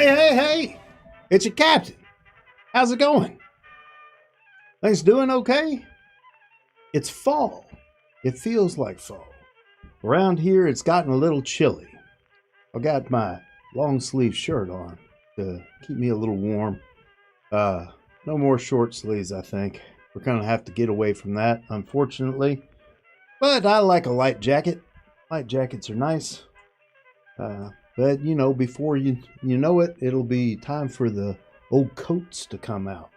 Hey! It's your captain. How's it going? Things doing okay? It's fall. It feels like fall. Around here, it's gotten a little chilly. I got my long sleeve shirt on to keep me a little warm. No more short sleeves, I think. We're going to have to get away from that, unfortunately. But I like a light jacket. Light jackets are nice. But, you know, before you know it, it'll be time for the old coats to come out.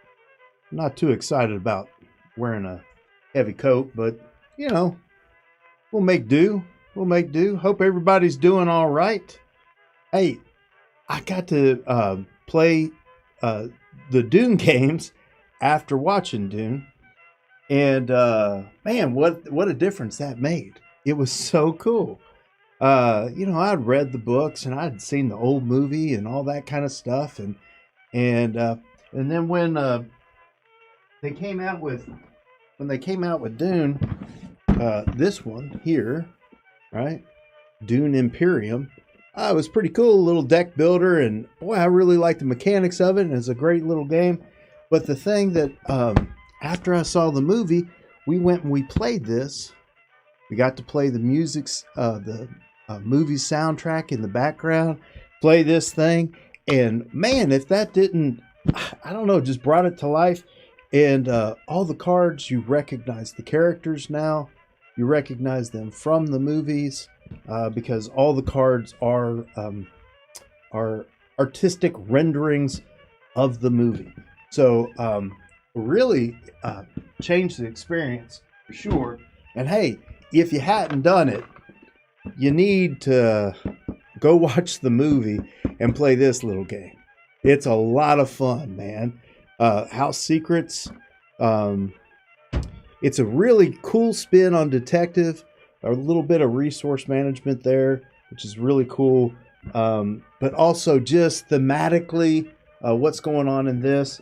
I'm not too excited about wearing a heavy coat, but, you know, we'll make do. We'll make do. Hope everybody's doing all right. Hey, I got to play the Dune games after watching Dune. And, man, what a difference that made. It was so cool. You know, I'd read the books and I'd seen the old movie and all that kind of stuff. And then when they came out with Dune, this one here, right? Dune Imperium. It was pretty cool, a little deck builder, and boy, I really like the mechanics of it, and it's a great little game. But the thing that, after I saw the movie, we went and we played this. We got to play the music's, the movie soundtrack in the background, play this thing, and man, if that didn't, I don't know, just brought it to life. And all the cards, you recognize the characters now. You recognize them from the movies. Because all the cards are artistic renderings of the movie. So really changed the experience for sure. And hey, if you hadn't done it, you need to go watch the movie and play this little game. It's a lot of fun, man. House Secrets. It's a really cool spin on detective. A little bit of resource management there, which is really cool. But also just thematically, what's going on in this.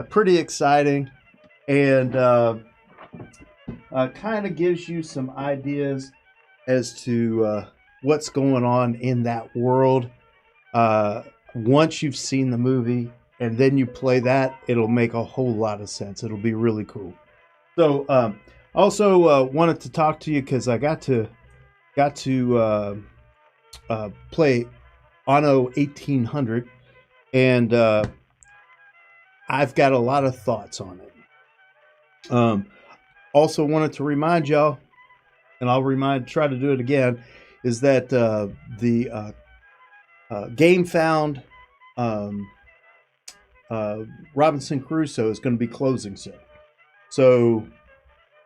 Pretty exciting. And kind of gives you some ideas as to what's going on in that world. Once you've seen the movie and then you play that, it'll make a whole lot of sense. It'll be really cool. So, also wanted to talk to you because I got to play Anno 1800, and I've got a lot of thoughts on it. Also wanted to remind y'all, and I'll try to do it again, is that the Game Found Robinson Crusoe is going to be closing soon. So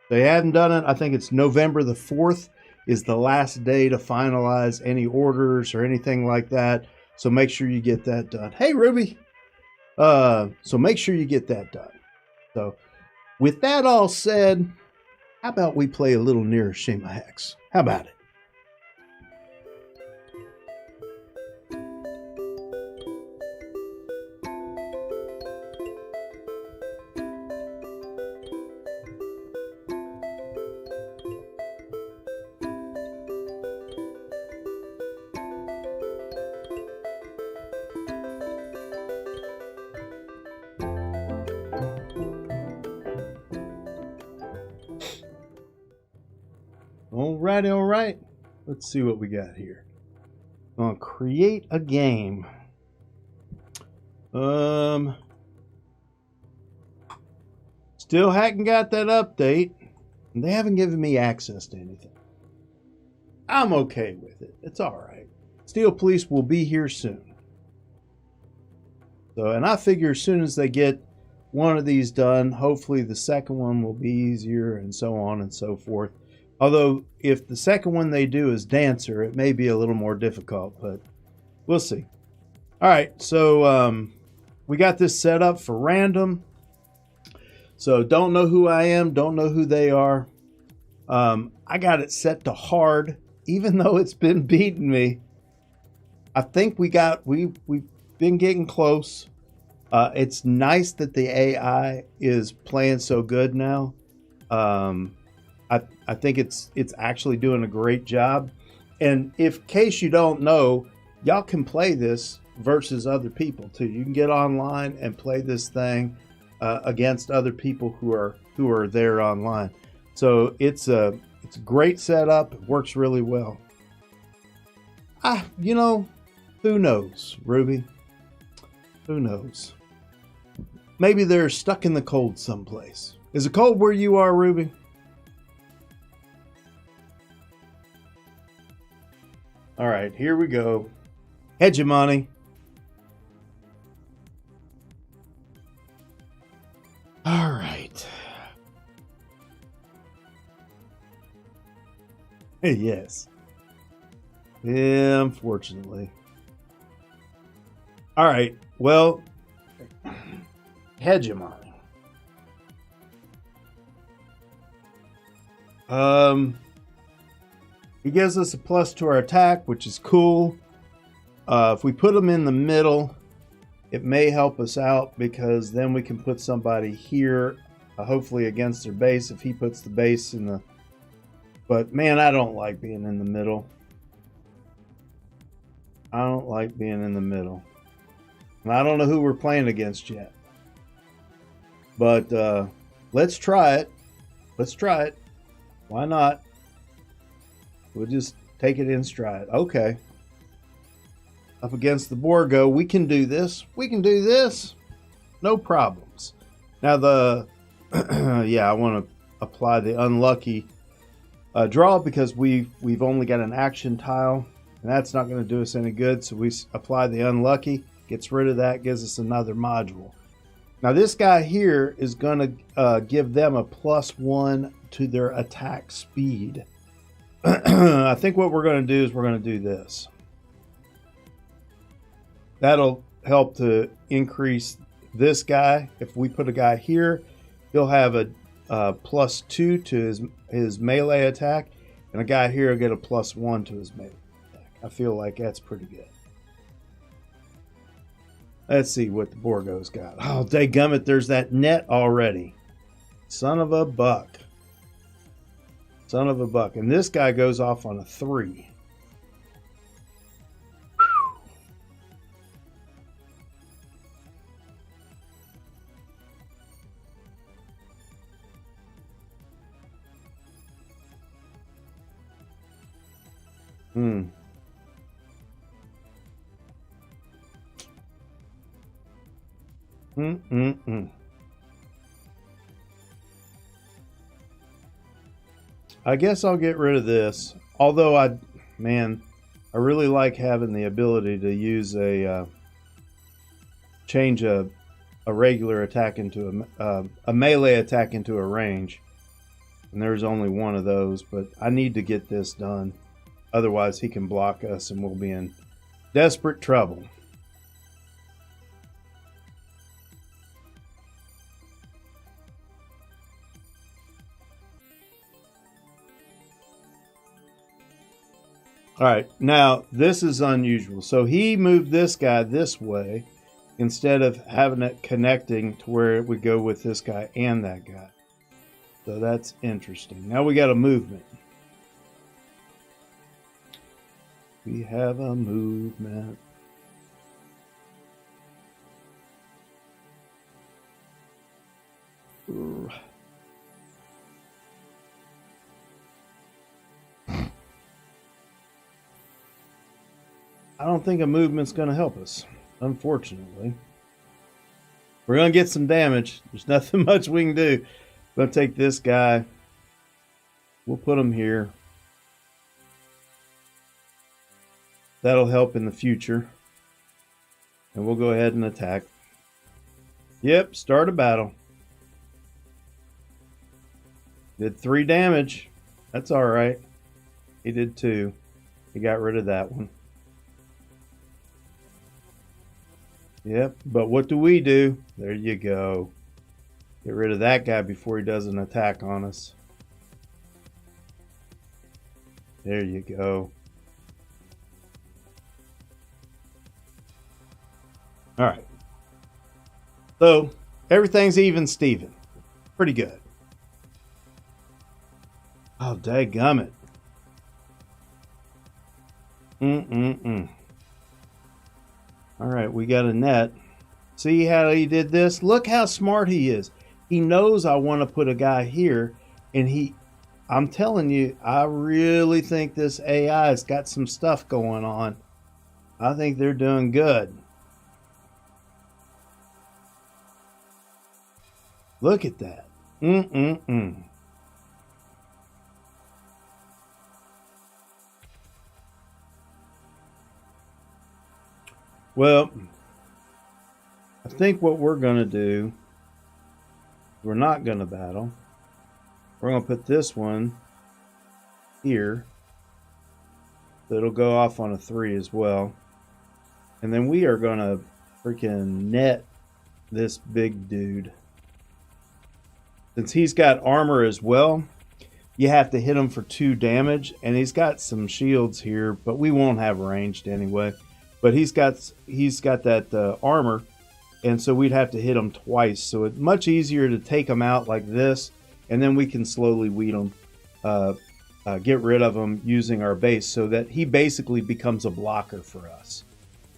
they hadn't done it. I think it's November the 4th is the last day to finalize any orders or anything like that. So make sure you get that done. Hey, Ruby. So make sure you get that done. So with that all said, how about we play a little Neuroshima Hex? How about it? All right. Let's see what we got here. I'll create a game. Still hadn't got that update. And they haven't given me access to anything. I'm okay with it. It's all right. Steel Police will be here soon. So, and I figure as soon as they get one of these done, hopefully the second one will be easier and so on and so forth. Although, if the second one they do is Dancer, it may be a little more difficult, but we'll see. All right, so we got this set up for random. So don't know who I am, don't know who they are. I got it set to hard, even though it's been beating me. I think we've been getting close. It's nice that the AI is playing so good now. I think it's actually doing a great job. And in case you don't know, y'all can play this versus other people too. You can get online and play this thing against other people who are there online. So it's a great setup. It works really well. Who knows, Ruby? Who knows? Maybe they're stuck in the cold someplace. Is it cold where you are, Ruby? All right, here we go. Hegemony. All right. Yes. Yeah, unfortunately. All right. Well, hegemony. He gives us a plus to our attack, which is cool. If we put him in the middle, it may help us out because then we can put somebody here, hopefully against their base. If he puts the base in the... But man, I don't like being in the middle. I don't like being in the middle. And I don't know who we're playing against yet. But let's try it. Let's try it. Why not? We'll just take it in stride. Okay. Up against the Borgo, we can do this. We can do this. No problems. Now yeah, I want to apply the unlucky draw because we've only got an action tile, and that's not going to do us any good. So we apply the unlucky, gets rid of that, gives us another module. Now this guy here is going to give them a +1 to their attack speed. I think what we're going to do is we're going to do this. That'll help to increase this guy. If we put a guy here, he'll have a +2 to his melee attack, and a guy here will get a +1 to his melee attack. I feel like that's pretty good. Let's see what the Borgo's got. Oh, dadgummit, there's that net already. Son of a buck. Son of a buck. And this guy goes off on a 3. I guess I'll get rid of this. Although I really like having the ability to use change a regular attack into a melee attack into a range. And there's only one of those, but I need to get this done. Otherwise he can block us and we'll be in desperate trouble. All right, now this is unusual. So he moved this guy this way instead of having it connecting to where it would go with this guy and that guy. So that's interesting. Now we got a movement. We have a movement. I don't think a movement's going to help us, unfortunately. We're going to get some damage. There's nothing much we can do. We're going to take this guy. We'll put him here. That'll help in the future. And we'll go ahead and attack. Yep, start a battle. Did 3 damage. That's all right. He did 2. He got rid of that one. Yep, but what do? There you go. Get rid of that guy before he does an attack on us. There you go. All right. So, everything's even Steven. Pretty good. Oh, dadgummit. All right, we got a net. See how he did this? Look how smart he is. He knows I want to put a guy here, and I'm telling you, I really think this AI has got some stuff going on. I think they're doing good. Look at that. Mm-mm-mm. Well, I think what we're going to do, we're not going to battle. We're going to put this one here. So it'll go off on a 3 as well. And then we are going to freaking net this big dude. Since he's got armor as well, you have to hit him for 2 damage. And he's got some shields here, but we won't have ranged anyway. But he's got that armor, and so we'd have to hit him twice. So it's much easier to take him out like this, and then we can slowly weed him, get rid of him using our base, so that he basically becomes a blocker for us.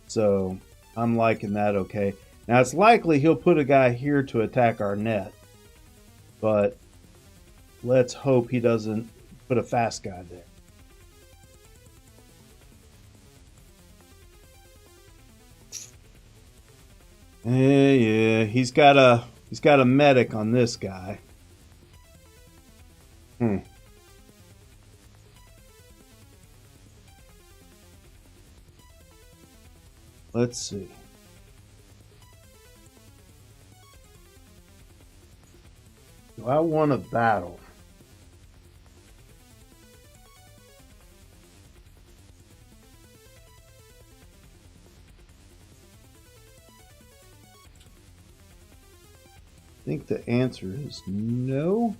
So I'm liking that. Okay. Now it's likely he'll put a guy here to attack our net, but let's hope he doesn't put a fast guy there. Yeah, he's got a medic on this guy. Let's see. Do I want to battle? I think the answer is no.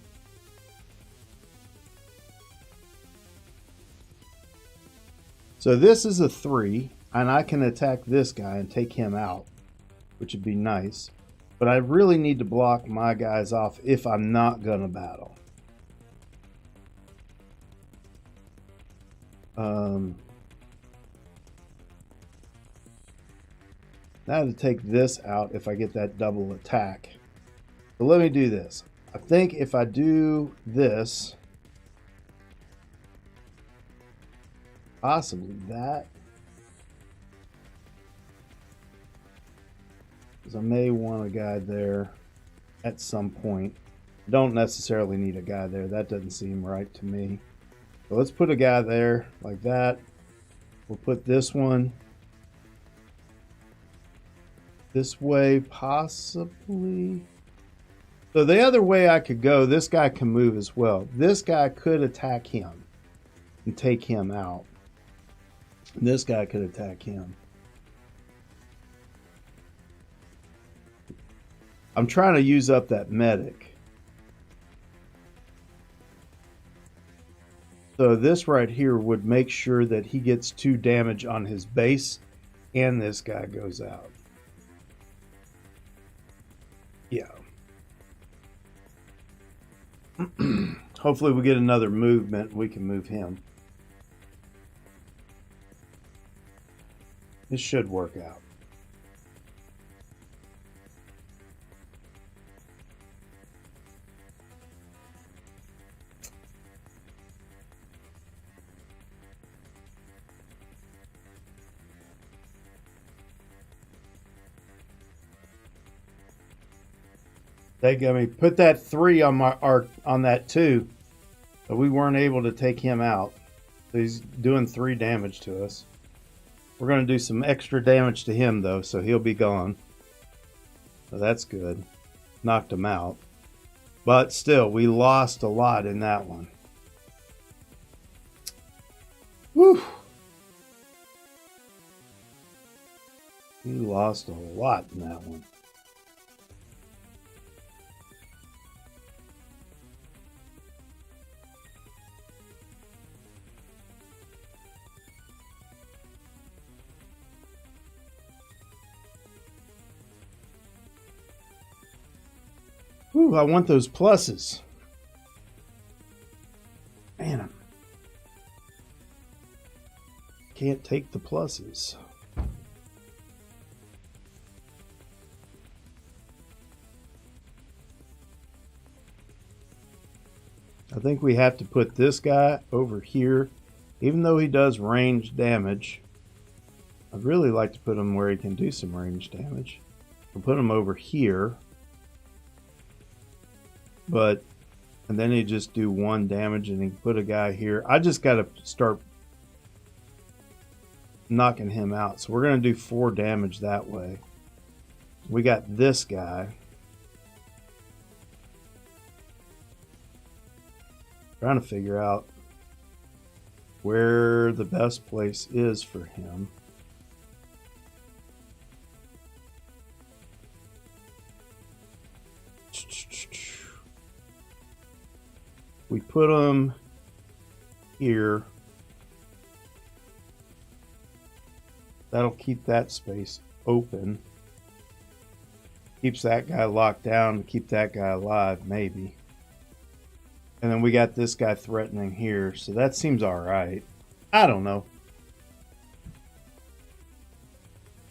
So this is a 3, and I can attack this guy and take him out, which would be nice. But I really need to block my guys off if I'm not going to battle. Now to take this out if I get that double attack. So let me do this. I think if I do this, possibly that, because I may want a guy there at some point. Don't necessarily need a guy there. That doesn't seem right to me. So let's put a guy there like that. We'll put this one this way, possibly. So the other way I could go, this guy can move as well. This guy could attack him and take him out. This guy could attack him. I'm trying to use up that medic. So this right here would make sure that he gets 2 damage on his base and this guy goes out. Yeah. Hopefully we get another movement. We can move him. This should work out. They got me put that 3 on on that 2, but we weren't able to take him out. So he's doing 3 damage to us. We're going to do some extra damage to him though, so he'll be gone. So that's good. Knocked him out. But still, we lost a lot in that one. Whew. We lost a lot in that one. Ooh, I want those pluses. Man, I can't take the pluses. think we have to put this guy over here. Even though he does range damage, I'd really like to put him where he can do some range damage. We'll put him over here. And then he just do 1 damage and he can put a guy here. I just got to start knocking him out. So we're going to do 4 damage that way. We got this guy. Trying to figure out where the best place is for him. We put him here. That'll keep that space open. Keeps that guy locked down, keep that guy alive, maybe. And then we got this guy threatening here, so that seems alright. I don't know.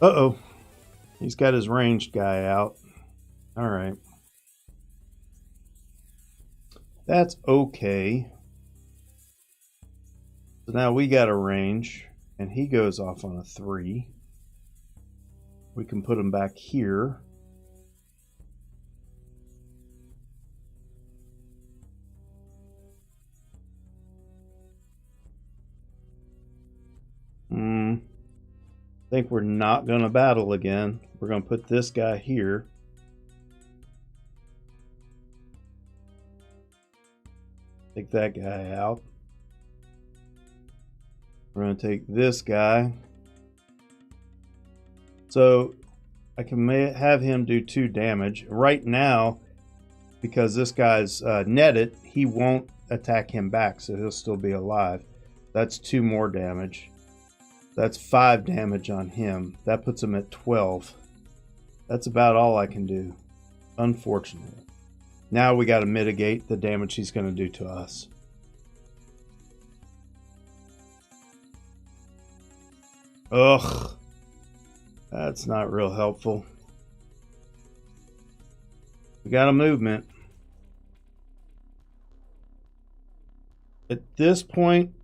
Uh-oh. He's got his ranged guy out. Alright. That's okay. So now we got a range, and he goes off on a 3. We can put him back here. I think we're not going to battle again. We're going to put this guy here. Take that guy out. We're going to take this guy. So I can have him do 2 damage. Right now, because this guy's netted, he won't attack him back, so he'll still be alive. That's 2 more damage. That's 5 damage on him. That puts him at 12. That's about all I can do, unfortunately. Now we got to mitigate the damage he's going to do to us. Ugh. That's not real helpful. We got a movement. At this point,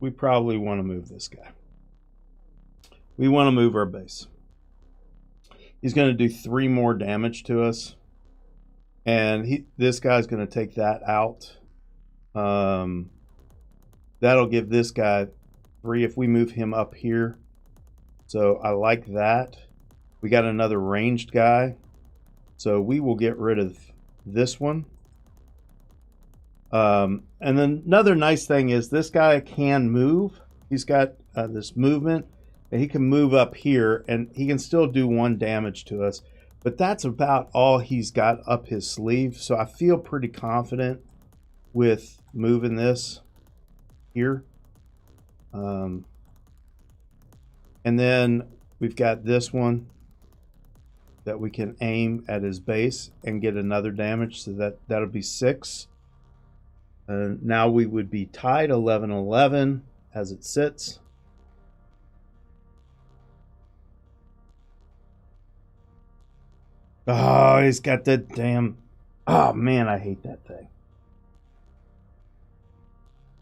we probably want to move this guy. We want to move our base. He's going to do 3 more damage to us. And this guy's going to take that out. That'll give this guy 3 if we move him up here. So I like that. We got another ranged guy. So we will get rid of this one. And then another nice thing is this guy can move. He's got this movement. And he can move up here and he can still do 1 damage to us. But that's about all he's got up his sleeve. So I feel pretty confident with moving this here. And then we've got this one that we can aim at his base and get another damage. So that'll be 6. Now we would be tied 11-11 as it sits. Oh, he's got the damn... Oh, man, I hate that thing.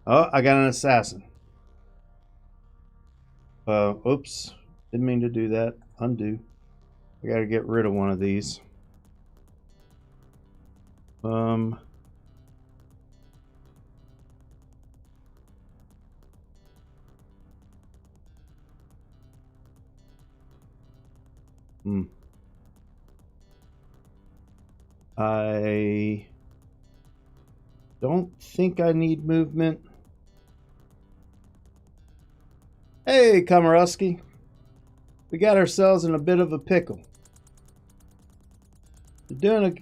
Oh, I got an assassin. Oops. Didn't mean to do that. Undo. I got to get rid of one of these. I don't think I need movement. Hey, Komarowski. We got ourselves in a bit of a pickle. The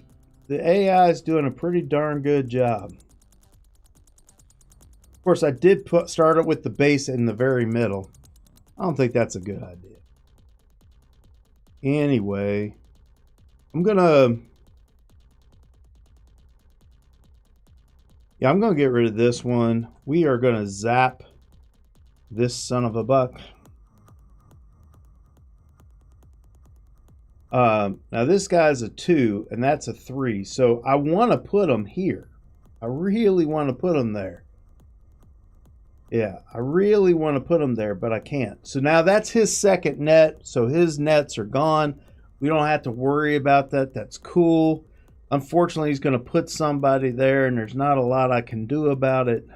AI is doing a pretty darn good job. Of course, I did start it with the base in the very middle. I don't think that's a good idea. Anyway, I'm gonna get rid of this one. We are gonna zap this son of a buck. Now this guy's a 2 and that's a 3. So I want to put him here. I really want to put him there. Yeah, I really want to put him there, but I can't. So now that's his second net. So his nets are gone. We don't have to worry about that. That's cool. Unfortunately, he's going to put somebody there, and there's not a lot I can do about it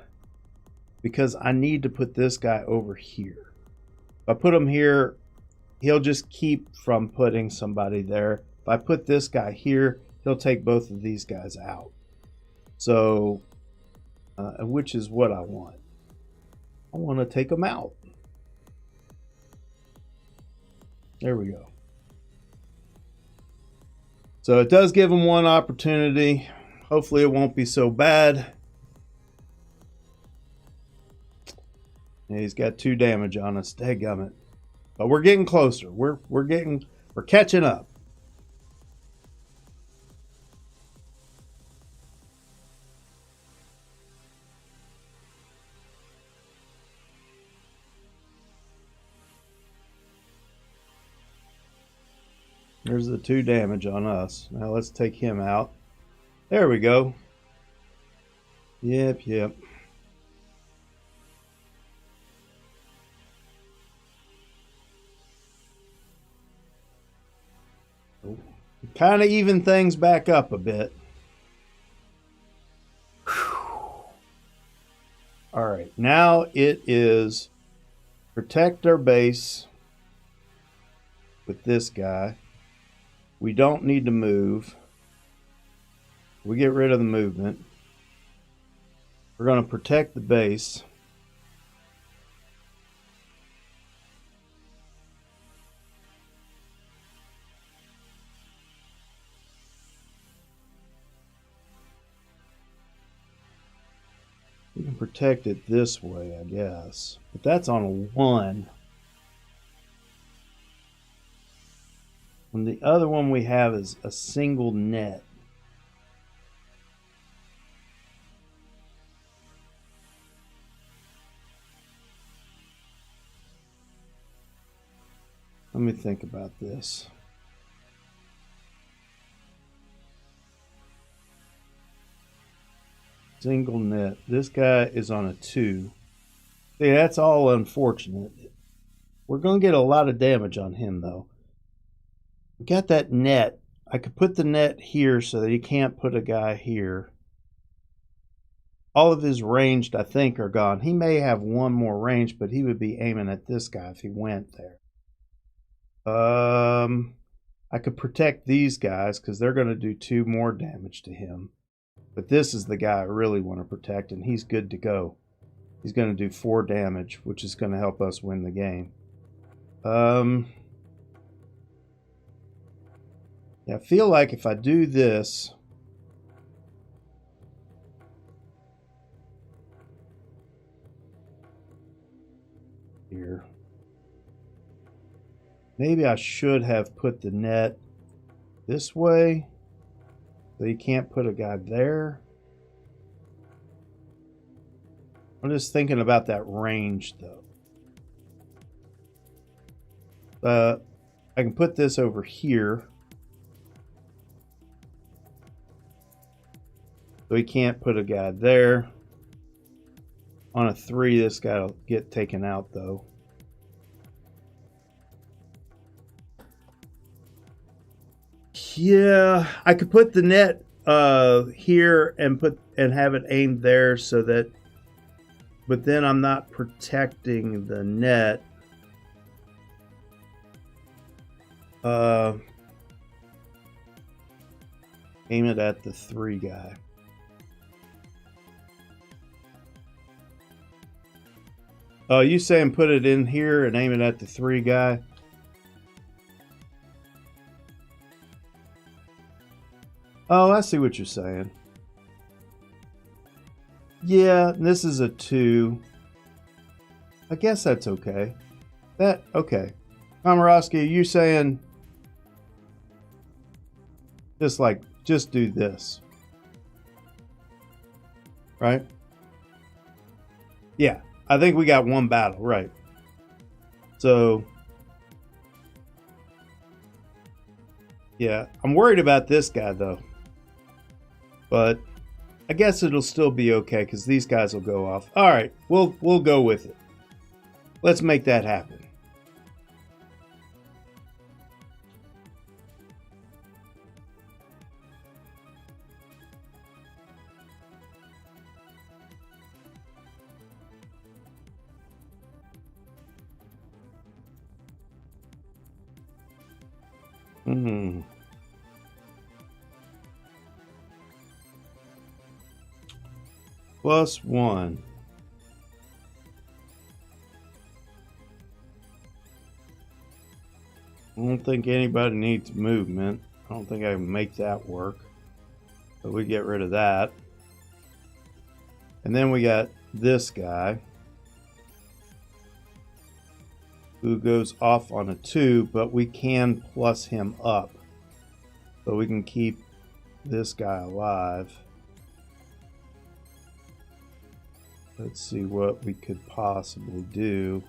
because I need to put this guy over here. If I put him here, he'll just keep from putting somebody there. If I put this guy here, he'll take both of these guys out. So, which is what I want. I want to take them out. There we go. So it does give him one opportunity. Hopefully it won't be so bad. Yeah, he's got 2 damage on us. Dadgummit. But we're getting closer. We're catching up. There's the 2 damage on us. Now let's take him out. There we go. Yep. Kind of even things back up a bit. All right, now it is protect our base with this guy. We don't need to move. We get rid of the movement. We're going to protect the base. We can protect it this way, I guess. But that's on a 1. And the other one we have is a single net. Let me think about this. Single net. This guy is on a 2. See, that's all unfortunate. We're going to get a lot of damage on him, though. We got that net. I could put the net here so that he can't put a guy here. All of his ranged, I think, are gone. He may have one more range, but he would be aiming at this guy if he went there. I could protect these guys because they're going to do 2 more damage to him. But this is the guy I really want to protect, and he's good to go. He's going to do 4 damage, which is going to help us win the game. I feel like if I do this, here, maybe I should have put the net this way so you can't put a guy there. I'm just thinking about that range though. I can put this over here. So he can't put a guy there. On a 3, this guy will get taken out though. Yeah, I could put the net here and have it aimed there so that, but then I'm not protecting the net. Aim it at the 3 guy. Oh, you saying put it in here and aim it at the 3 guy? Oh, I see what you're saying. Yeah, this is a 2. I guess that's okay. Okay. Komorowski, you saying just do this. Right? Yeah. I think we got 1 battle, right? So Yeah, I'm worried about this guy though. But I guess it'll still be okay because these guys will go off. All right, we'll go with it. Let's make that happen. Hmm. +1. I don't think anybody needs movement. I don't think I can make that work. So we get rid of that. And then we got this guy who goes off on a 2, but we can plus him up. So we can keep this guy alive. Let's see what we could possibly do.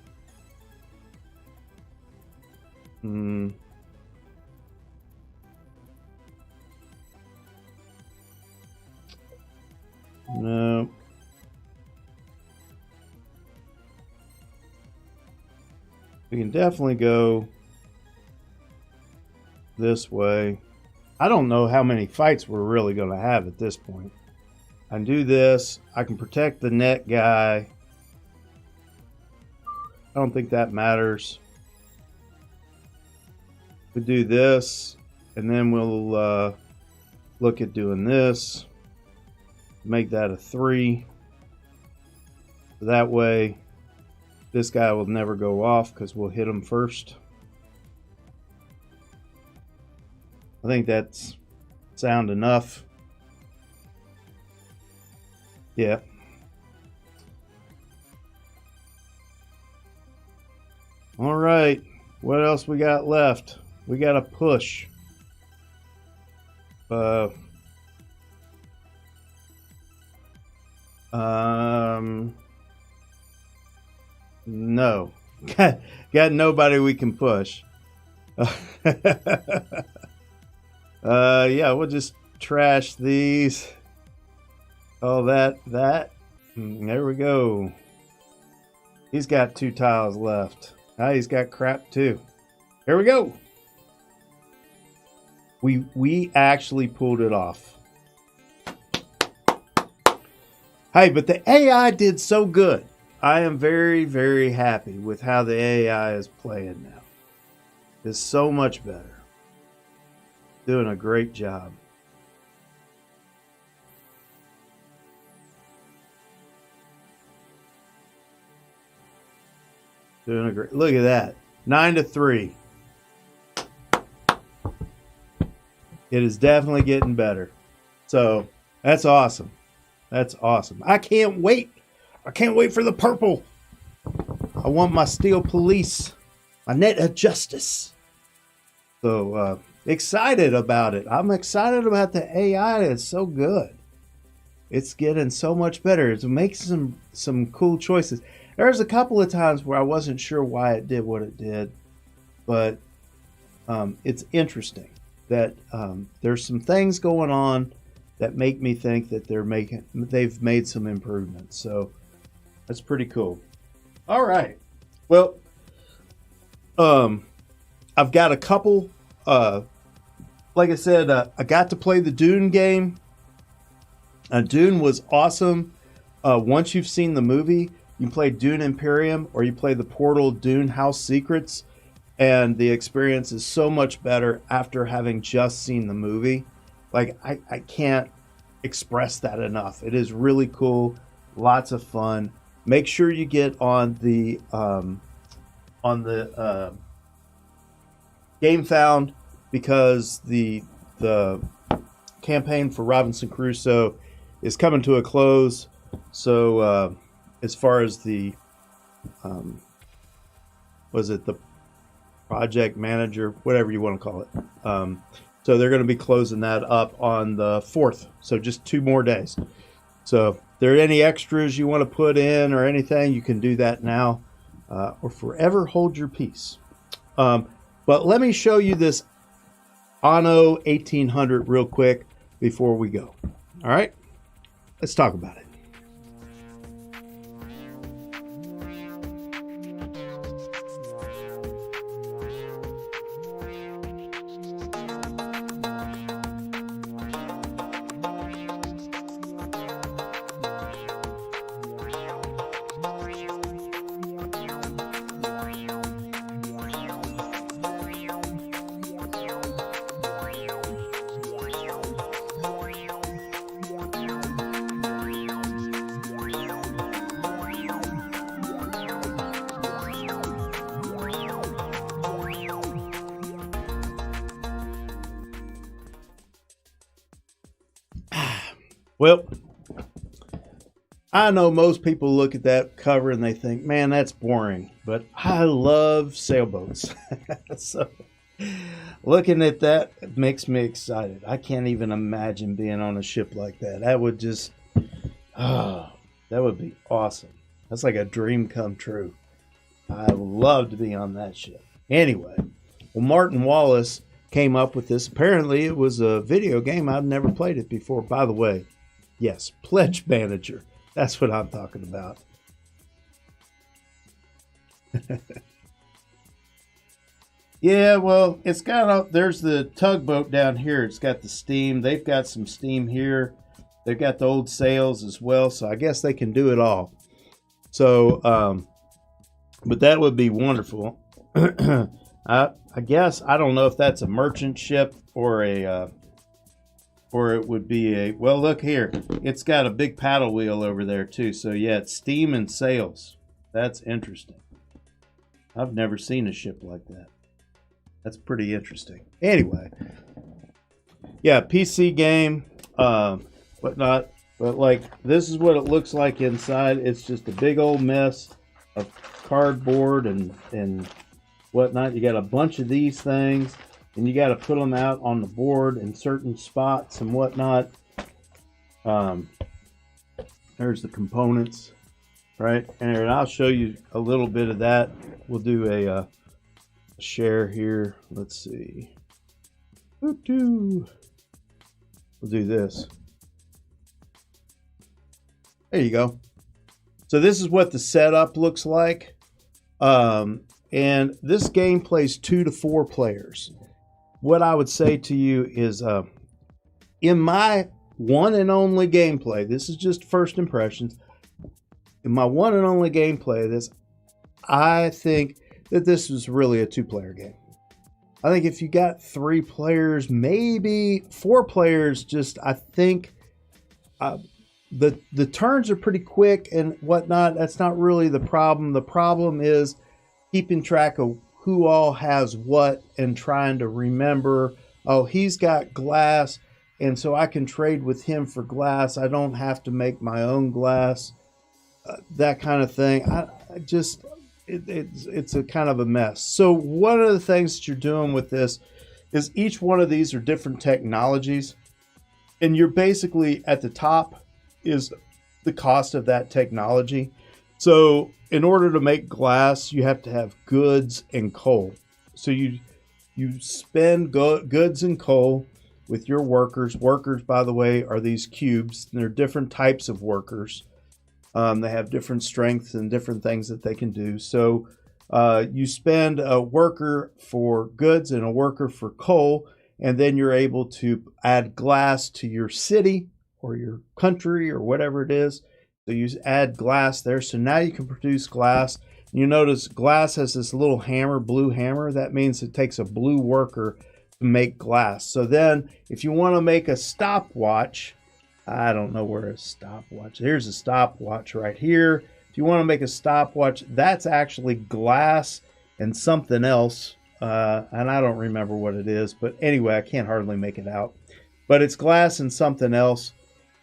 No. We can definitely go this way. I don't know how many fights we're really going to have at this point. I can do this. I can protect the net guy. I don't think that matters. We do this, and then we'll look at doing this. Make that a 3. That way, this guy will never go off because we'll hit him first. I think that's sound enough. Yeah. All right. What else we got left? We got a push. No. Got nobody we can push. Yeah, we'll just trash these. Oh, that. There we go. He's got 2 tiles left. Ah, he's got crap too. Here we go. We actually pulled it off. Hey, but the AI did so good. I am very, very happy with how the AI is playing now. It's so much better. Doing a great job. Doing a great. Look at that. 9-3. It is definitely getting better. So that's awesome. That's awesome. I can't wait. I can't wait for the purple. I want my steel police. My net of justice. So excited about it. I'm excited about the AI. It's so good. It's getting so much better. It's making some cool choices. There's a couple of times where I wasn't sure why it did what it did, but it's interesting that there's some things going on that make me think that they've made some improvements. So that's pretty cool. All right. Well, I've got a couple. Like I said, I got to play the Dune game. Dune was awesome. Once you've seen the movie, you play Dune Imperium or you play the Portal Dune House Secrets, and the experience is so much better after having just seen the movie. Like, I can't express that enough. It is really cool, lots of fun. Make sure you get on the Game Found, because the campaign for Robinson Crusoe is coming to a close. So as far as the the project manager, whatever you want to call it, so they're going to be closing that up on the 4th. So just 2 more days. So if there are any extras you want to put in or anything, you can do that now, or forever hold your peace. But let me show you this Anno 1800 real quick before we go. All right, let's talk about it. Well, I know most people look at that cover and they think, man, that's boring. But I love sailboats. So looking at that makes me excited. I can't even imagine being on a ship like that. That would just, that would be awesome. That's like a dream come true. I would love to be on that ship. Anyway, well, Martin Wallace came up with this. Apparently it was a video game. I've never played it before. By the way, yes, Pledge Manager. That's what I'm talking about. Yeah, well, it's got, there's the tugboat down here. It's got the steam. They've got some steam here. They've got the old sails as well. So I guess they can do it all. So, but that would be wonderful. I guess, I don't know if that's a merchant ship or a, or it would be a, well, look here. It's got a big paddle wheel over there too. So yeah, it's steam and sails. That's interesting. I've never seen a ship like that. That's pretty interesting. Anyway, yeah, PC game, whatnot. But like, this is what it looks like inside. It's just a big old mess of cardboard and whatnot. You got a bunch of these things. And you got to put them out on the board in certain spots and whatnot. There's the components, right? And I'll show you a little bit of that. We'll do a share here. Let's see. We'll do this. There you go. So this is what the setup looks like. And this game plays 2 to 4 players. What I would say to you is, in my one and only gameplay, this is just first impressions. In my one and only gameplay of this, I think that this was really a 2-player game. I think if you got 3 players, maybe 4 players, just I think the turns are pretty quick and whatnot. That's not really the problem. The problem is keeping track of who all has what and trying to remember, oh, he's got glass, and so I can trade with him for glass. I don't have to make my own glass, that kind of thing. It's a kind of a mess. So one of the things that you're doing with this is each one of these are different technologies, and you're basically at the top is the cost of that technology. So in order to make glass, you have to have goods and coal. So you spend goods and coal with your workers. Workers, by the way, are these cubes. They're different types of workers. They have different strengths and different things that they can do. So you spend a worker for goods and a worker for coal, and then you're able to add glass to your city or your country or whatever it is. So you add glass there. So now you can produce glass. You notice glass has this little hammer, blue hammer. That means it takes a blue worker to make glass. So then if you want to make a stopwatch, I don't know where a stopwatch. Here's a stopwatch right here. If you want to make a stopwatch, that's actually glass and something else. And I don't remember what it is. But anyway, I can't hardly make it out. But it's glass and something else.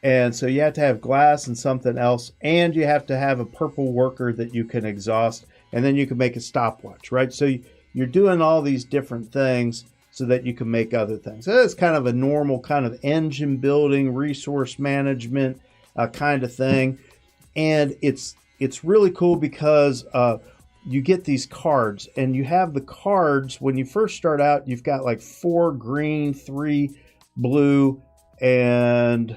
And so you have to have glass and something else, and you have to have a purple worker that you can exhaust, and then you can make a stopwatch, right? So you're doing all these different things so that you can make other things. So that's kind of a normal kind of engine building, resource management kind of thing. And it's really cool because you get these cards, and you have the cards when you first start out. You've got like 4 green, 3 blue, and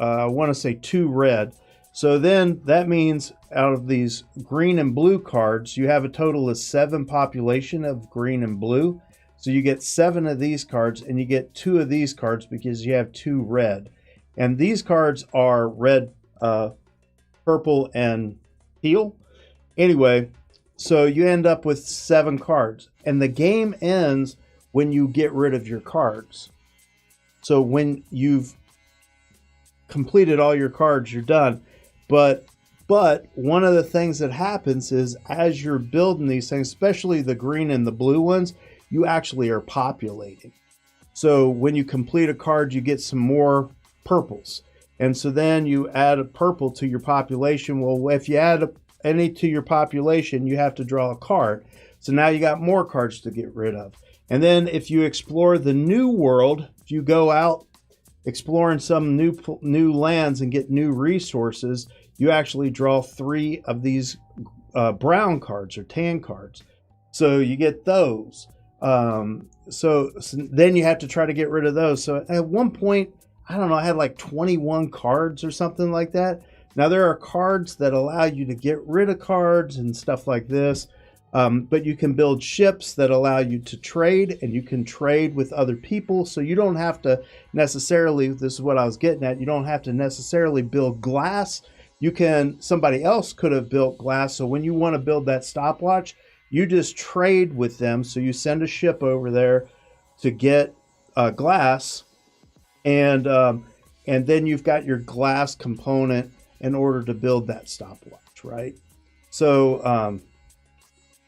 I want to say 2 red. So then that means out of these green and blue cards, you have a total of 7 population of green and blue. So you get 7 of these cards, and you get 2 of these cards because you have 2 red. And these cards are red, purple, and teal. Anyway, so you end up with 7 cards. And the game ends when you get rid of your cards. So when you've completed all your cards, you're done. But one of the things that happens is as you're building these things, especially the green and the blue ones, you actually are populating. So when you complete a card, you get some more purples. And so then you add a purple to your population. Well, if you add any to your population, you have to draw a card. So now you got more cards to get rid of. And then if you explore the new world, if you go out exploring some new lands and get new resources, you actually draw 3 of these brown cards or tan cards. So you get those. So then you have to try to get rid of those. So at one point, I don't know, I had like 21 cards or something like that. Now there are cards that allow you to get rid of cards and stuff like this. But you can build ships that allow you to trade, and you can trade with other people. So you don't have to necessarily, this is what I was getting at, you don't have to necessarily build glass. Somebody else could have built glass. So when you want to build that stopwatch, you just trade with them. So you send a ship over there to get glass, and then you've got your glass component in order to build that stopwatch, right? So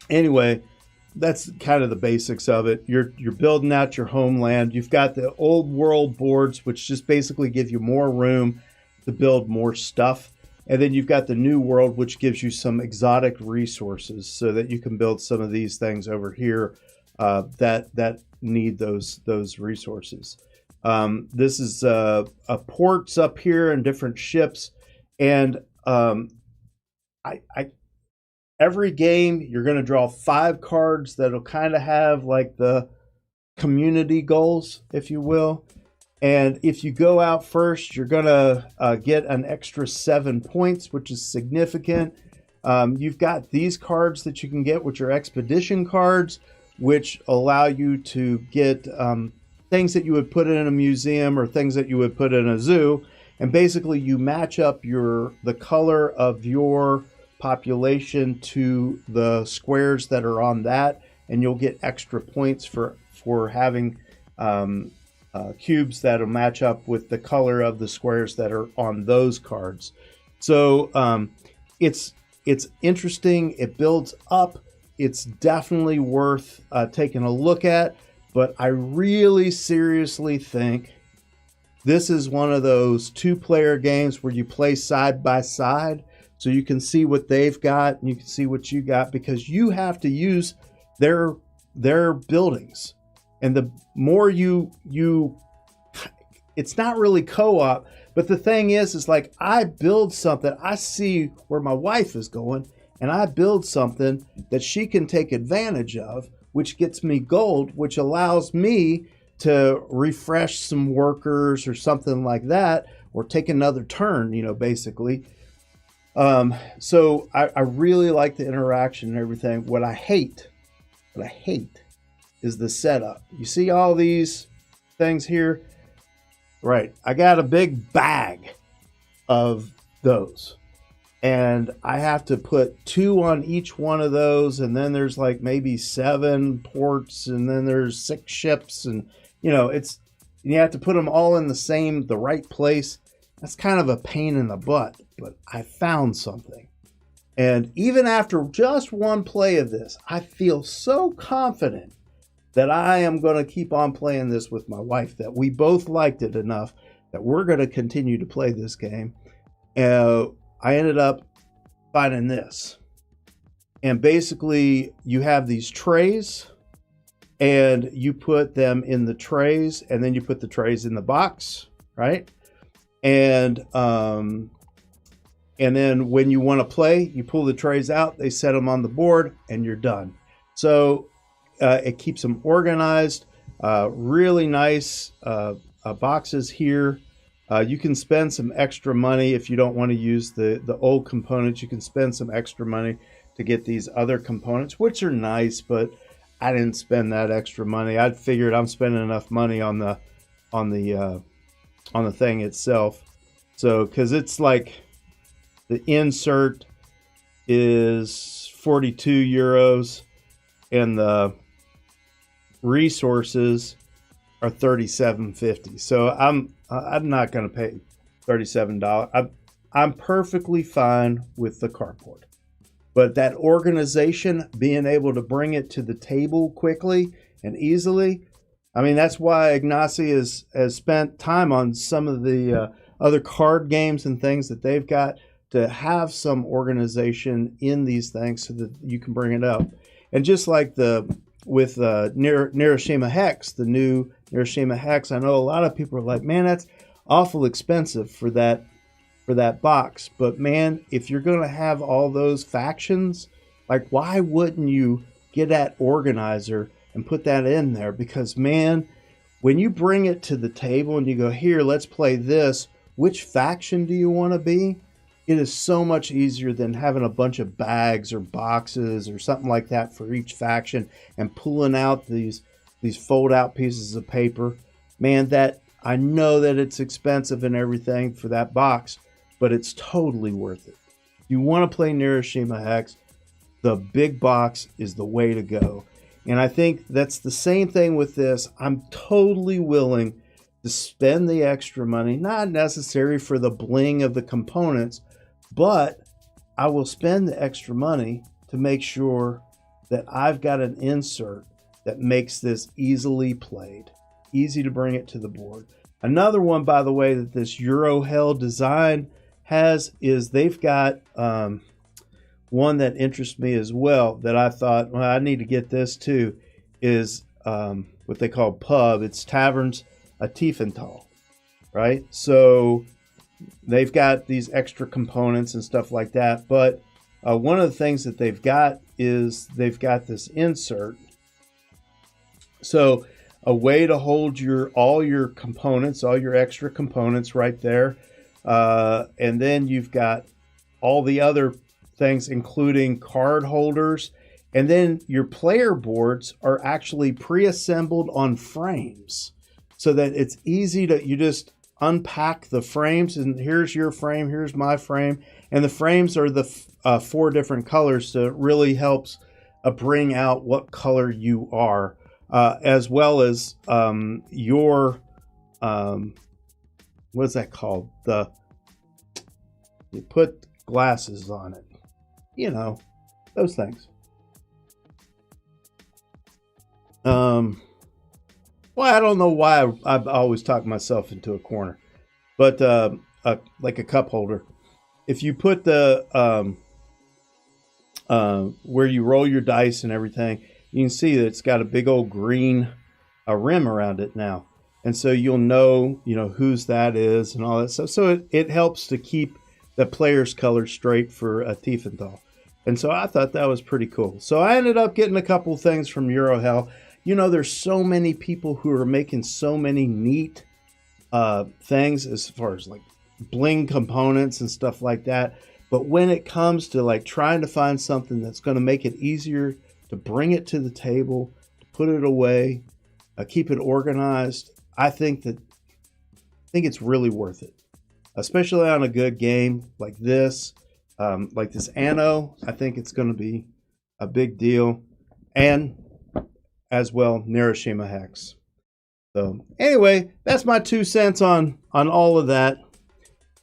anyway, that's kind of the basics of it. You're building out your homeland. You've got the old world boards, which just basically give you more room to build more stuff. And then you've got the new world, which gives you some exotic resources so that you can build some of these things over here that need those resources. This is ports up here and different ships. And every game, you're going to draw 5 cards that'll kind of have like the community goals, if you will. And if you go out first, you're going to get an extra 7 points, which is significant. You've got these cards that you can get, which are expedition cards, which allow you to get things that you would put in a museum or things that you would put in a zoo. And basically, you match up the color of your population to the squares that are on that, and you'll get extra points for having cubes that'll match up with the color of the squares that are on those cards. So it's interesting. It builds up. It's definitely worth taking a look at, but I really seriously think this is one of those 2-player games where you play side by side, so you can see what they've got and you can see what you got, because you have to use their buildings. And the more you it's not really co-op, but the thing is like I build something, I see where my wife is going, and I build something that she can take advantage of, which gets me gold, which allows me to refresh some workers or something like that, or take another turn, basically. So I really like the interaction and everything. What I hate is the setup. You see all these things here? Right. I got a big bag of those, and I have to put 2 on each one of those. And then there's like maybe 7 ports, and then there's 6 ships, and you have to put them all in the right place. That's kind of a pain in the butt, but I found something. And even after just one play of this, I feel so confident that I am going to keep on playing this with my wife, that we both liked it enough that we're going to continue to play this game. I ended up finding this. And basically, you have these trays, and you put them in the trays, and then you put the trays in the box, right? And And then when you want to play, you pull the trays out, they set them on the board, and you're done. So it keeps them organized. Really nice boxes here. You can spend some extra money if you don't want to use the old components. You can spend some extra money to get these other components, which are nice, but I didn't spend that extra money. I figured I'm spending enough money on the thing itself. So because it's like the insert is 42 euros and the resources are 37.50. So I'm not going to pay $37. I'm perfectly fine with the cardboard. But that organization, being able to bring it to the table quickly and easily, I mean, that's why Ignacy has spent time on some of the other card games and things that they've got, to have some organization in these things so that you can bring it up. And just like with Neuroshima Hex, the new Neuroshima Hex, I know a lot of people are like, man, that's awful expensive for that box. But man, if you're going to have all those factions, like, why wouldn't you get that organizer and put that in there? Because man, when you bring it to the table and you go, here, let's play this, which faction do you want to be? It is so much easier than having a bunch of bags or boxes or something like that for each faction and pulling out these fold out pieces of paper. Man, that I know that it's expensive and everything for that box, but it's totally worth it. If you want to play Neuroshima Hex, the big box is the way to go. And I think that's the same thing with this. I'm totally willing to spend the extra money, not necessary for the bling of the components, but I will spend the extra money to make sure that I've got an insert that makes this easily played, easy to bring it to the board. Another one, by the way, that this Euro Hell design has is they've got one that interests me as well, that I thought, well, I need to get this too, is what they call pub. It's Taverns a Tiefenthal, right? So they've got these extra components and stuff like that. But one of the things that they've got is they've got this insert. So a way to hold all your components, all your extra components right there. And then you've got all the other things, including card holders. And then your player boards are actually pre-assembled on frames so that it's easy to, you just unpack the frames, and here's your frame, here's my frame, and the frames are the 4 different colors, so it really helps bring out what color you are, as well as your what's that called, you put glasses on it, you know, those things. Well, I don't know why I always talk myself into a corner, but like a cup holder. If you put the where you roll your dice and everything, you can see that it's got a big old green rim around it now, and so you'll know whose that is and all that stuff. So it helps to keep the player's color straight for a Tiefenthal, and so I thought that was pretty cool. So I ended up getting a couple things from Eurohell. There's so many people who are making so many neat things as far as like bling components and stuff like that. But when it comes to like trying to find something that's going to make it easier to bring it to the table, to put it away, keep it organized, I think it's really worth it, especially on a good game like this Anno. I think it's going to be a big deal, and as well, Neuroshima Hex. So anyway, that's my 2 cents on all of that.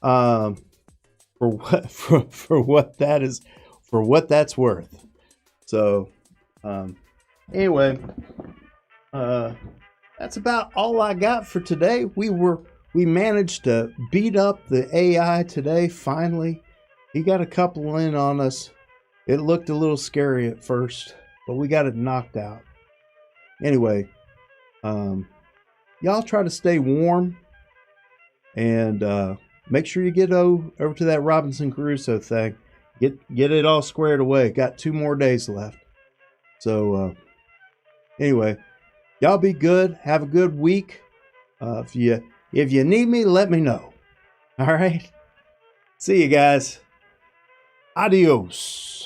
For what that is, for what that's worth. So anyway, that's about all I got for today. We managed to beat up the AI today. Finally, he got a couple in on us. It looked a little scary at first, but we got it knocked out. Anyway, y'all try to stay warm, and make sure you get over to that Robinson Crusoe thing. Get it all squared away. Got 2 more days left. So anyway, y'all be good. Have a good week. If you need me, let me know. All right. See you guys. Adios.